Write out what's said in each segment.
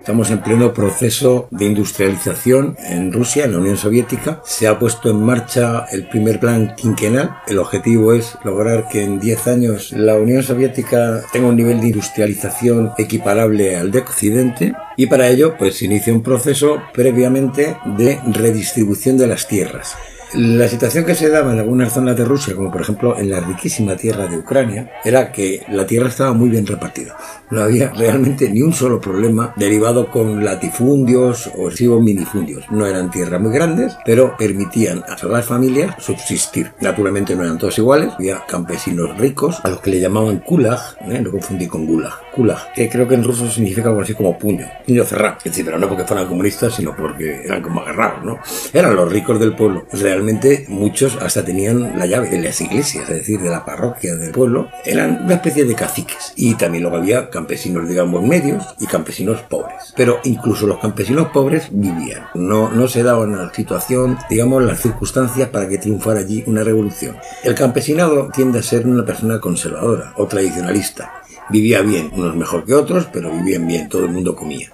Estamos en pleno proceso de industrialización en Rusia, en la Unión Soviética. Se ha puesto en marcha el primer plan quinquenal. El objetivo es lograr que en 10 años la Unión Soviética tenga un nivel de industrialización equiparable al de Occidente. Y para ello, pues se inicia un proceso previamente de redistribución de las tierras. La situación que se daba en algunas zonas de Rusia, como por ejemplo en la riquísima tierra de Ucrania, era que la tierra estaba muy bien repartida. No había realmente ni un solo problema derivado con latifundios o minifundios. No eran tierras muy grandes, pero permitían a las familias subsistir. Naturalmente no eran todos iguales. Había campesinos ricos, a los que le llamaban kulag, no confundí con gulag. Kulag, que creo que en ruso significa algo así como puño cerrado. Es decir, pero no porque fueran comunistas, sino porque eran como agarrados, ¿no? Eran los ricos del pueblo. Realmente muchos hasta tenían la llave de las iglesias, es decir, de la parroquia del pueblo. Eran una especie de caciques. Y también luego había campesinos, digamos, medios y campesinos pobres. Pero incluso los campesinos pobres vivían. No se daba una situación, digamos, las circunstancias para que triunfara allí una revolución. El campesinado tiende a ser una persona conservadora o tradicionalista. Vivía bien, unos mejor que otros, pero vivían bien, todo el mundo comía.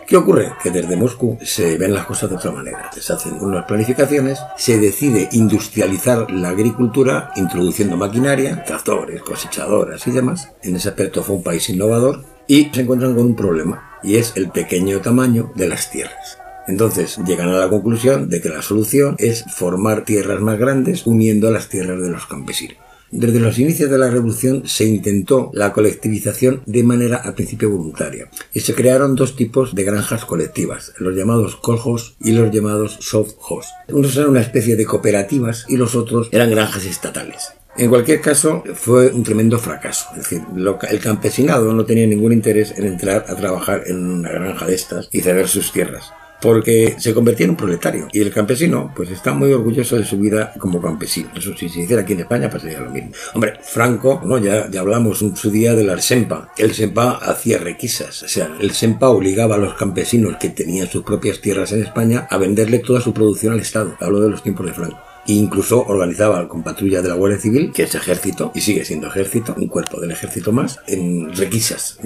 ¿Qué ocurre? Que desde Moscú se ven las cosas de otra manera. Se hacen unas planificaciones, se decide industrializar la agricultura introduciendo maquinaria, tractores, cosechadoras y demás. En ese aspecto fue un país innovador y se encuentran con un problema, y es el pequeño tamaño de las tierras. Entonces llegan a la conclusión de que la solución es formar tierras más grandes uniendo a las tierras de los campesinos. Desde los inicios de la revolución se intentó la colectivización de manera al principio voluntaria y se crearon dos tipos de granjas colectivas, los llamados kolhos y los llamados sovhos. Unos eran una especie de cooperativas y los otros eran granjas estatales. En cualquier caso, fue un tremendo fracaso. Es decir, el campesinado no tenía ningún interés en entrar a trabajar en una granja de estas y ceder sus tierras, porque se convertía en un proletario. Y el campesino, pues está muy orgulloso de su vida como campesino. Eso si se hiciera aquí en España, pues sería lo mismo. Hombre, Franco, ¿no? Ya hablamos en su día del Sempa. El Sempa hacía requisas. O sea, el Sempa obligaba a los campesinos que tenían sus propias tierras en España a venderle toda su producción al Estado. Hablo de los tiempos de Franco. E incluso organizaba con patrulla de la Guardia Civil, que es ejército, y sigue siendo ejército, un cuerpo del ejército más, en requisas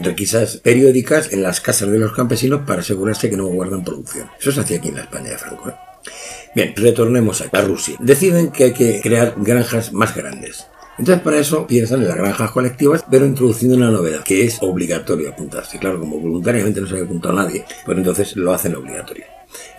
periódicas en las casas de los campesinos para asegurarse que no guardan producción. Eso se hacía aquí en la España de Franco, ¿eh? Bien, retornemos a Rusia. Deciden que hay que crear granjas más grandes. Entonces para eso piensan en las granjas colectivas, pero introduciendo una novedad, que es obligatorio apuntarse. Claro, como voluntariamente no se había apuntado a nadie, pues entonces lo hacen obligatorio.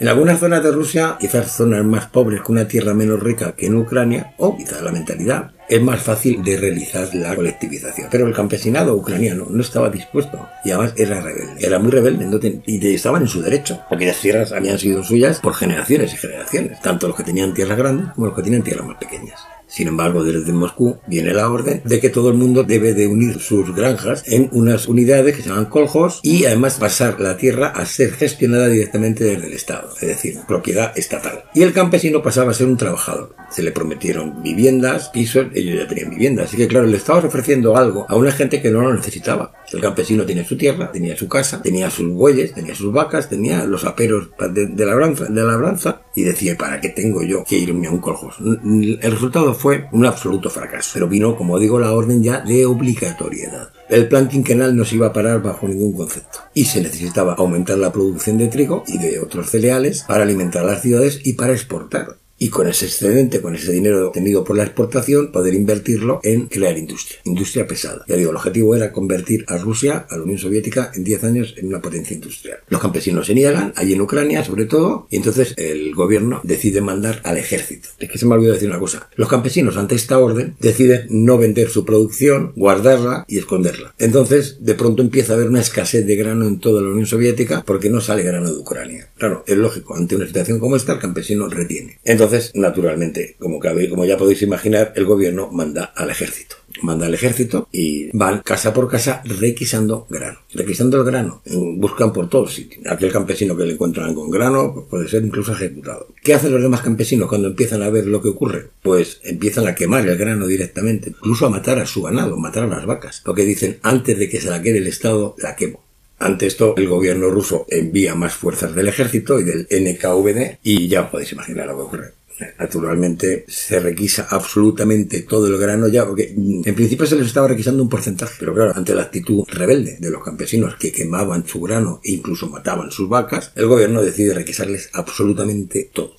En algunas zonas de Rusia, quizás zonas más pobres con una tierra menos rica que en Ucrania, o quizás la mentalidad, es más fácil de realizar la colectivización. Pero el campesinado ucraniano no estaba dispuesto y además era rebelde. Era muy rebelde y estaban en su derecho, porque las tierras habían sido suyas por generaciones y generaciones, tanto los que tenían tierras grandes como los que tenían tierras más pequeñas. Sin embargo, desde Moscú viene la orden de que todo el mundo debe de unir sus granjas en unas unidades que se llaman kolhos y además pasar la tierra a ser gestionada directamente desde el Estado, es decir, propiedad estatal. Y el campesino pasaba a ser un trabajador. Se le prometieron viviendas, pisos, ellos ya tenían viviendas. Así que claro, le estaba ofreciendo algo a una gente que no lo necesitaba. El campesino tenía su tierra, tenía su casa, tenía sus bueyes, tenía sus vacas, tenía los aperos de labranza y decía, ¿para qué tengo yo que irme a un kolhos? El resultado fue un absoluto fracaso, pero vino, como digo, la orden ya de obligatoriedad. El plan quinquenal no se iba a parar bajo ningún concepto y se necesitaba aumentar la producción de trigo y de otros cereales para alimentar las ciudades y para exportar. Y con ese excedente, con ese dinero obtenido por la exportación, poder invertirlo en crear industria pesada. Ya digo, el objetivo era convertir a Rusia, a la Unión Soviética, en 10 años en una potencia industrial. Los campesinos se niegan, allí en Ucrania sobre todo, y entonces el gobierno decide mandar al ejército. Es que se me olvidó decir una cosa. Los campesinos, ante esta orden, deciden no vender su producción, guardarla y esconderla. Entonces, de pronto empieza a haber una escasez de grano en toda la Unión Soviética porque no sale grano de Ucrania. Claro, es lógico, ante una situación como esta, el campesino retiene. Entonces, naturalmente, como ya podéis imaginar, el gobierno manda al ejército. Manda al ejército y van casa por casa requisando grano. Requisando el grano. Buscan por todos sitios. Aquel campesino que le encuentran con grano puede ser incluso ejecutado. ¿Qué hacen los demás campesinos cuando empiezan a ver lo que ocurre? Pues empiezan a quemar el grano directamente. Incluso a matar a su ganado, matar a las vacas. Porque dicen, antes de que se la quede el Estado, la quemo. Ante esto, el gobierno ruso envía más fuerzas del ejército y del NKVD y ya podéis imaginar lo que ocurre. Naturalmente se requisa absolutamente todo el grano ya, porque en principio se les estaba requisando un porcentaje, pero claro, ante la actitud rebelde de los campesinos que quemaban su grano e incluso mataban sus vacas, el gobierno decide requisarles absolutamente todo.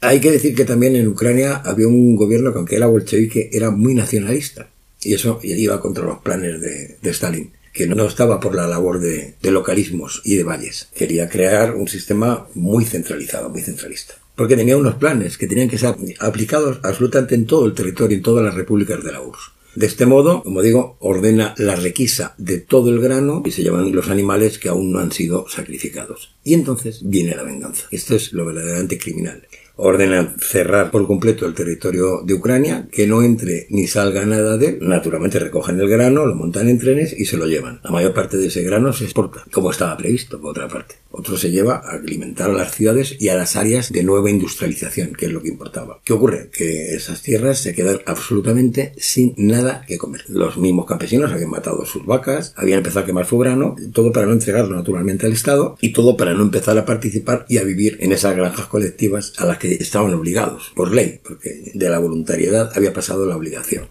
Hay que decir que también en Ucrania había un gobierno que, aunque era bolchevique, era muy nacionalista, y eso iba contra los planes de Stalin, que no estaba por la labor de localismos y de valles. Quería crear un sistema muy centralizado, muy centralista. Porque tenía unos planes que tenían que ser aplicados absolutamente en todo el territorio, en todas las repúblicas de la URSS. De este modo, como digo, ordena la requisa de todo el grano y se llevan los animales que aún no han sido sacrificados. Y entonces viene la venganza. Esto es lo verdaderamente criminal. Ordenan cerrar por completo el territorio de Ucrania, que no entre ni salga nada de él. Naturalmente recogen el grano, lo montan en trenes y se lo llevan. La mayor parte de ese grano se exporta, como estaba previsto, por otra parte. Otro se lleva a alimentar a las ciudades y a las áreas de nueva industrialización, que es lo que importaba. ¿Qué ocurre? Que esas tierras se quedan absolutamente sin nada que comer. Los mismos campesinos habían matado sus vacas, habían empezado a quemar su grano, todo para no entregarlo naturalmente al Estado y todo para no empezar a participar y a vivir en esas granjas colectivas a las que estaban obligados por ley, porque de la voluntariedad había pasado la obligación.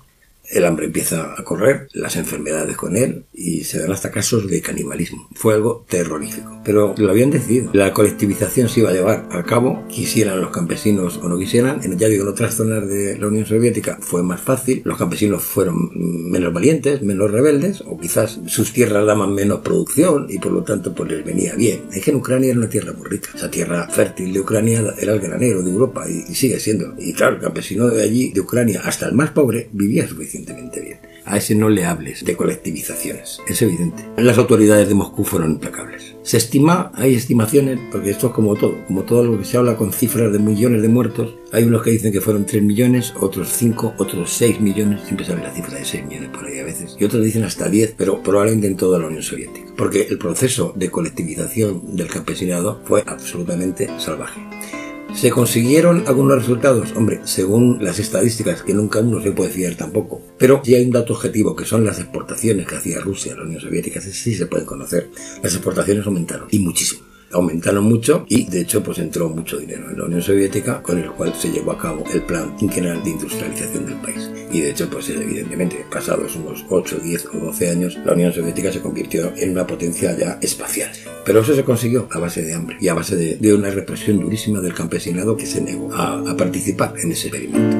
El hambre empieza a correr, las enfermedades con él, y se dan hasta casos de canibalismo. Fue algo terrorífico. Pero lo habían decidido. La colectivización se iba a llevar a cabo, quisieran los campesinos o no quisieran. Ya digo, en otras zonas de la Unión Soviética fue más fácil. Los campesinos fueron menos valientes, menos rebeldes, o quizás sus tierras daban menos producción y por lo tanto pues les venía bien. Es que en Ucrania era una tierra muy rica. Esa tierra fértil de Ucrania era el granero de Europa y sigue siendo. Y claro, el campesino de allí, de Ucrania, hasta el más pobre, vivía suficientemente bien. A ese no le hables de colectivizaciones, es evidente. Las autoridades de Moscú fueron implacables. Se estima, hay estimaciones, porque esto es como todo lo que se habla con cifras de millones de muertos. Hay unos que dicen que fueron 3 millones, otros 5, otros 6 millones, siempre sale la cifra de 6 millones por ahí a veces, y otros dicen hasta 10, pero probablemente en toda la Unión Soviética, porque el proceso de colectivización del campesinado fue absolutamente salvaje. ¿Se consiguieron algunos resultados? Hombre, según las estadísticas, que nunca uno se puede fiar tampoco. Pero sí hay un dato objetivo, que son las exportaciones que hacía Rusia a la Unión Soviética. Sí se pueden conocer. Las exportaciones aumentaron, y muchísimo. Aumentaron mucho y, de hecho, pues entró mucho dinero en la Unión Soviética, con el cual se llevó a cabo el plan quinquenal de industrialización del país. Y, de hecho, pues evidentemente, pasados unos 8, 10 o 12 años, la Unión Soviética se convirtió en una potencia ya espacial. Pero eso se consiguió a base de hambre y a base de una represión durísima del campesinado que se negó a participar en ese experimento.